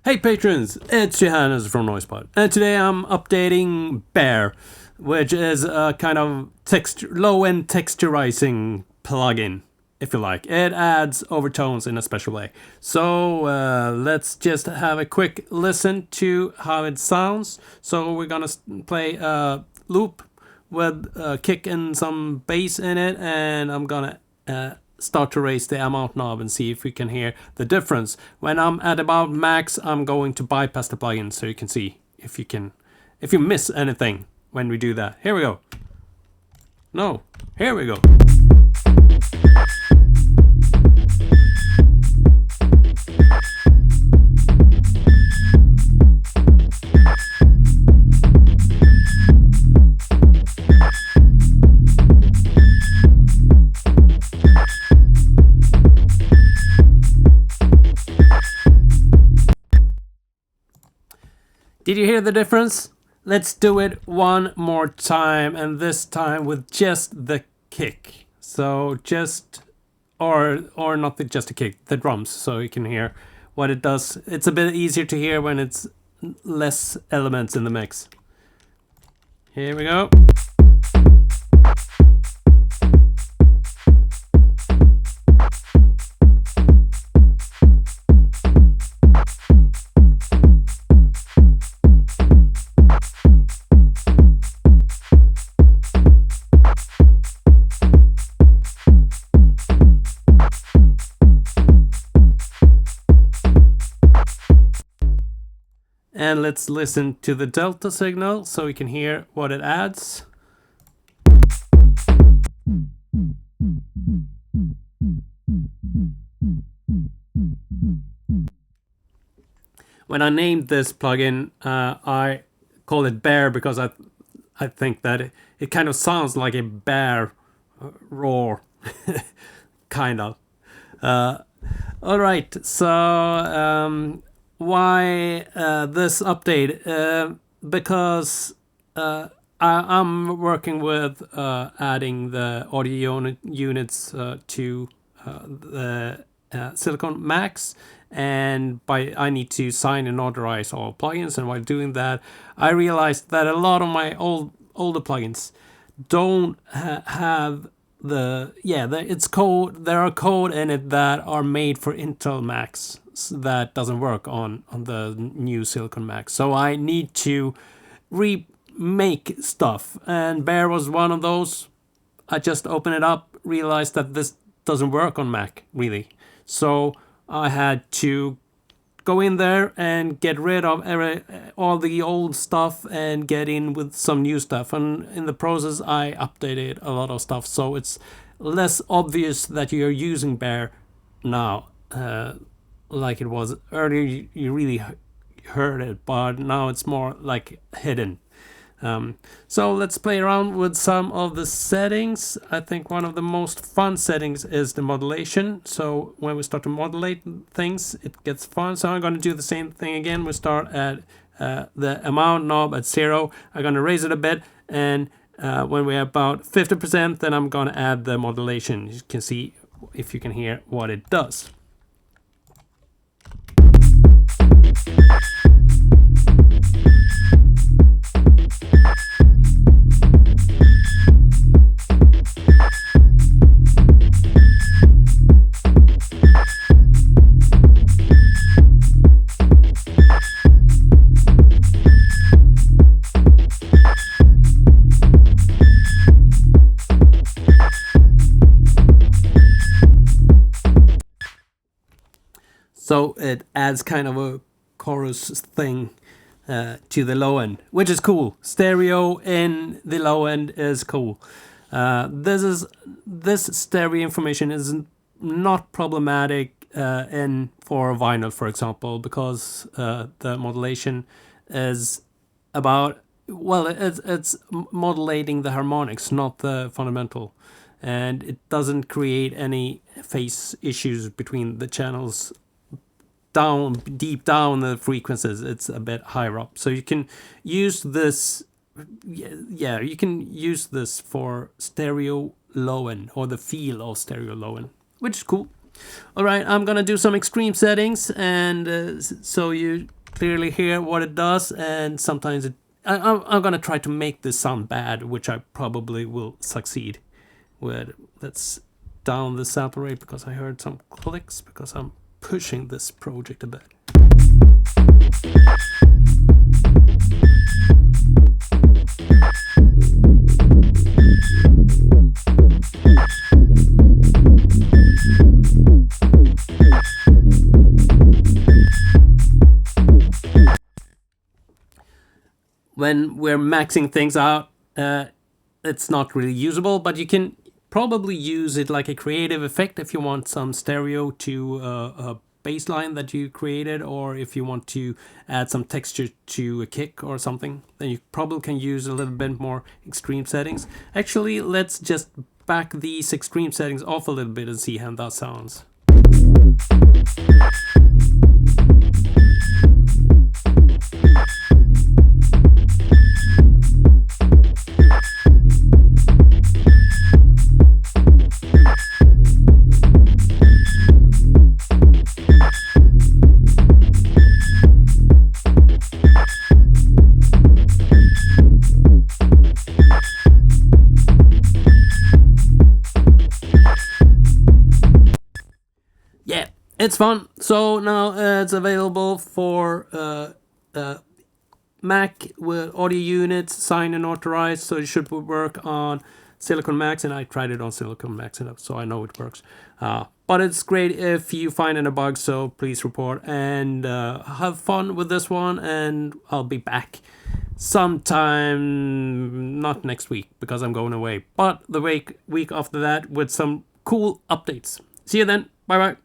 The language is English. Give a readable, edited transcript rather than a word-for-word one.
Hey patrons, it's Johannes from Noisebud, and today I'm updating Bear, which is a kind of low-end texturizing plugin, if you like. It adds overtones in a special way. So let's just have a quick listen to how it sounds. So we're gonna play a loop with a kick and some bass in it, and I'm gonna start to raise the amount knob and see if we can hear the difference. When I'm at about max, I'm going to bypass the plugin so you can see if you miss anything when we do that. Here we go. No, here we go. Did you hear the difference? Let's do it one more time, and this time with just the kick. So just, or not just the kick, the drums, so you can hear what it does. It's a bit easier to hear when it's less elements in the mix. Here we go. And let's listen to the delta signal so we can hear what it adds. When I named this plugin, I call it Bear because I think that it kind of sounds like a bear roar, kind of. All right, so why this update? Because I'm working with adding the audio units to the Silicon Macs, and I need to sign and notarize all plugins. And while doing that, I realized that a lot of my older plugins don't have it's code. There are code in it that are made for Intel Macs that doesn't work on the new Silicon Mac. So I need to remake stuff, and Bear was one of those. I just opened it up, realized that this doesn't work on Mac really. So I had to go in there and get rid of all the old stuff and get in with some new stuff. And in the process, I updated a lot of stuff, so it's less obvious that you're using Bear now, like it was earlier. You really heard it, but now it's more like hidden. So let's play around with some of the settings. I think one of the most fun settings is the modulation. So when we start to modulate things, it gets fun. So I'm going to do the same thing again. We start at the amount knob at 0. I'm going to raise it a bit, and when we're about 50%, then I'm going to add the modulation. You can see if you can hear what it does. So it adds kind of a chorus thing to the low end, which is cool. Stereo in the low end is cool. This stereo information is not problematic for vinyl, for example, because the modulation is about, well, it's modulating the harmonics, not the fundamental, and it doesn't create any phase issues between the channels deep down the frequencies. It's a bit higher up, so you can use this. You can use this for stereo low end, or the feel of stereo low end, which is cool. Alright, I'm gonna do some extreme settings, and so you clearly hear what it does, and sometimes I'm gonna try to make this sound bad, which I probably will succeed with. Let's down the sample rate because I heard some clicks because I'm pushing this project a bit. When we're maxing things out, it's not really usable, but you can probably use it like a creative effect if you want some stereo to a bass line that you created, or if you want to add some texture to a kick or something, then you probably can use a little bit more extreme settings. Actually, let's just back these extreme settings off a little bit and see how that sounds. Yeah, it's fun. So now it's available for Mac with audio units, signed and notarized, so it should work on Silicon Macs, and I tried it on Silicon Macs, so I know it works. But it's great if you find any bugs, so please report, and have fun with this one, and I'll be back sometime, not next week because I'm going away, but the week after that with some cool updates. See you then. Bye bye.